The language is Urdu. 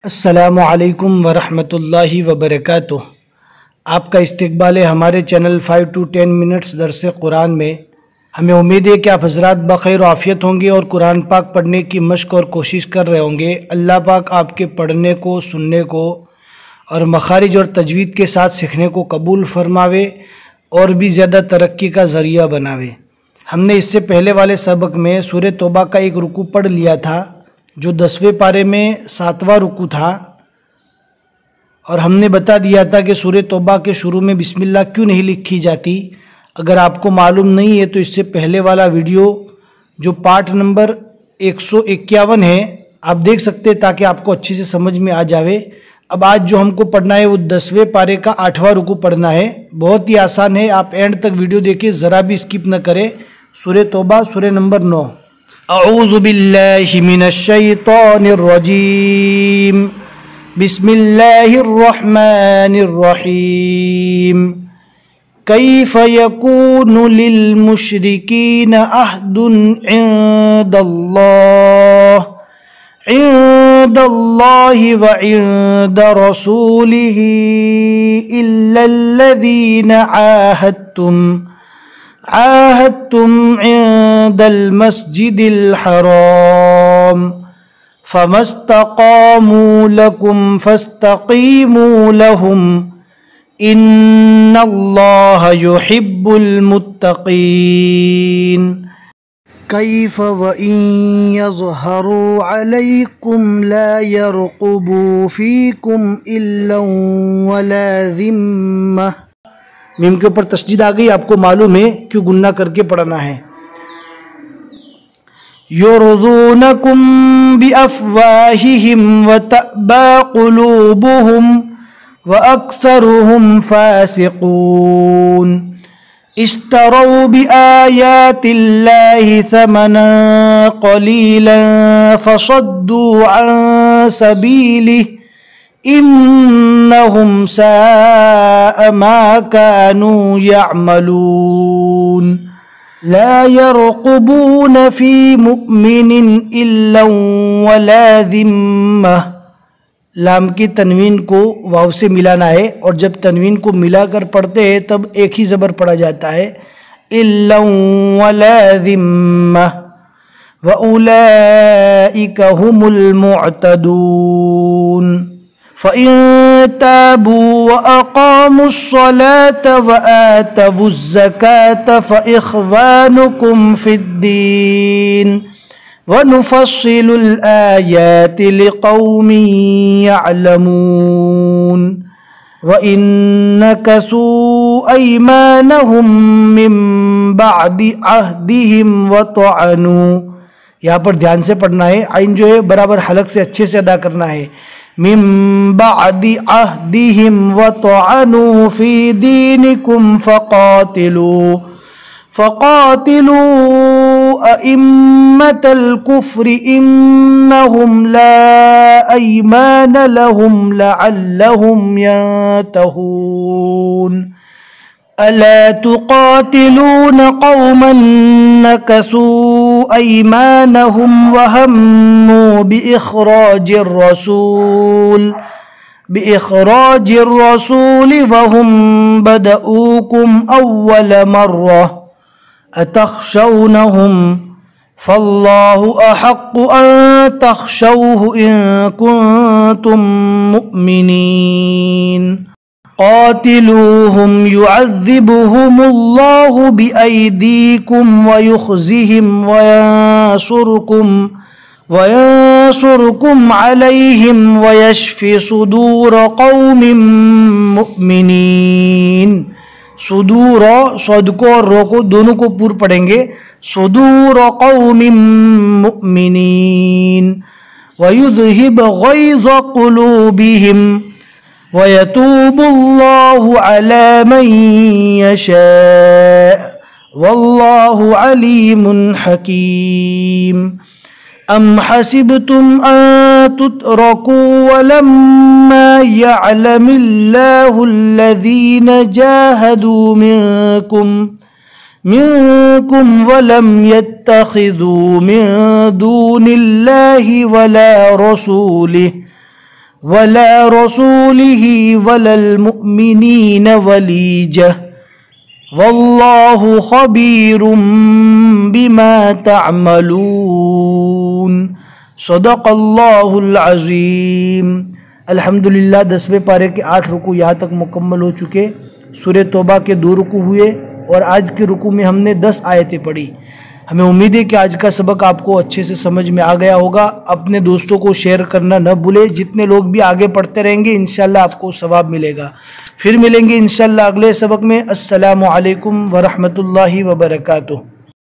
السلام علیکم ورحمۃ اللہ وبرکاتہ۔ آپ کا استقبال ہے ہمارے چینل 5 to 10 منٹس درس قرآن میں۔ ہمیں امید ہے کہ آپ حضرات بخیر و عافیت ہوں گے اور قرآن پاک پڑھنے کی مشق اور کوشش کر رہے ہوں گے۔ اللہ پاک آپ کے پڑھنے کو، سننے کو اور مخارج اور تجوید کے ساتھ سیکھنے کو قبول فرماوے اور بھی زیادہ ترقی کا ذریعہ بناوے۔ ہم نے اس سے پہلے والے سبق میں سورہ توبہ کا ایک رکوع پڑھ لیا تھا جو 10ویں پارے میں 7واں رکوع تھا، اور ہم نے بتا دیا تھا کہ سورہ توبہ کے شروع میں بسم اللہ کیوں نہیں لکھی جاتی۔ اگر آپ کو معلوم نہیں ہے تو اس سے پہلے والا ویڈیو جو پارٹ نمبر 151 ہے آپ دیکھ سکتے ہیں تاکہ آپ کو اچھے سے سمجھ میں آ جاوے۔ اب آج جو ہم کو پڑھنا ہے وہ 10ویں پارے کا 8واں رکوع پڑھنا ہے۔ بہت ہی آسان ہے، آپ اینڈ تک ویڈیو دیکھیں، ذرا بھی اسکپ نہ کریں۔ سورہ توبہ سورہ نمبر 9۔ اعوذ باللہ من الشیطان الرجیم، بسم اللہ الرحمن الرحیم۔ کیف یکون للمشرکین عہد عند اللہ وعند رسولہ الا الذین عاهدتم عند المسجد الحرام فما استقاموا لكم فاستقيموا لهم ان اللہ يحب المتقین۔ کیف وإن يظہروا علیکم لا يرقبوا فیکم الا ولا ذمہ۔ میم کے اوپر تشدید آ گئی، آپ کو معلوم ہے کیوں گنہ کر کے پڑھنا ہے۔ یرضونکم بافواہہم وتأبی قلوبہم واکثرہم فاسقون۔ اشتروا بآیات اللہ ثمنا قلیلا فصدوا عن سبیلہ انہم ساء ما كانوا يعملون۔ لا يرقبون في مؤمن الا ولا ذمہ۔ لام کی تنوین کو واو سے ملانا ہے، اور جب تنوین کو ملا کر پڑھتے ہیں تب ایک ہی زبر پڑھا جاتا ہے، الا ولا ذمہ۔ وَأُولَئِكَ هُمُ الْمُعْتَدُونَ۔ فَإِن تَابُوا وَأَقَامُوا الصَّلَاةَ وَآتَوُا الزَّكَاةَ فَإِخْوَانُكُمْ فِي الدِّينِ وَنُفَصِّلُ الْآيَاتِ لِقَوْمٍ يَعْلَمُونَ۔ وَإِن نَكَثُوا أَيْمَانَهُم مِّن بَعْدِ عَهْدِهِمْ وَطَعَنُوا، یہاں پر دھیان سے پڑھنا ہے، عین جو ہے برابر حلق سے اچھے سے ادا کرنا ہے۔ من بعد عہدہم وطعنوا فی دینکم فقاتلوا ائمة الكفر انہم لا ایمان لہم لعلہم ینتہون۔ ألا تقاتلون قوما نكثوا أيمانهم وهموا بإخراج الرسول وهم بدؤوكم أول مرة أتخشونهم فالله أحق أن تخشوه إن كنتم مؤمنين۔ قاتلوهم يعذبهم الله بأيديكم ويخزهم وينصركم عليهم ويشف صدور قوم مؤمنين۔ صدور صد کو اور رو کو دونوں کو پور پڑھیں گے، صدور قوم مؤمنين ويذهب غيظ قلوبهم وَيَتُوبُ اللَّهُ عَلَى مَن يَشَاءُ وَاللَّهُ عَلِيمٌ حَكِيمٌ۔ أَمْ حَسِبْتُمْ أَن تُتْرَكُوا وَلَمَّا يَعْلَمِ اللَّهُ الَّذِينَ جَاهَدُوا مِنكُمْ وَلَمْ يَتَّخِذُوا مِن دُونِ اللَّهِ ولا رسوله ولا المؤمنين وليجة والله خبير بما تعملون صدق اللہ العظیم۔ الحمدللہ 10ویں پارے کے 8 رکوع یہاں تک مکمل ہو چکے۔ سورہ توبہ کے 2 رکوع ہوئے اور آج کے رکوع میں ہم نے 10 آیتیں پڑھی۔ ہمیں امید ہے کہ آج کا سبق آپ کو اچھے سے سمجھ میں آ گیا ہوگا۔ اپنے دوستوں کو شیئر کرنا نہ بھولے، جتنے لوگ بھی آگے پڑھتے رہیں گے انشاءاللہ آپ کو ثواب ملے گا۔ پھر ملیں گے انشاءاللہ اگلے سبق میں۔ السلام علیکم ورحمۃ اللہ وبرکاتہ۔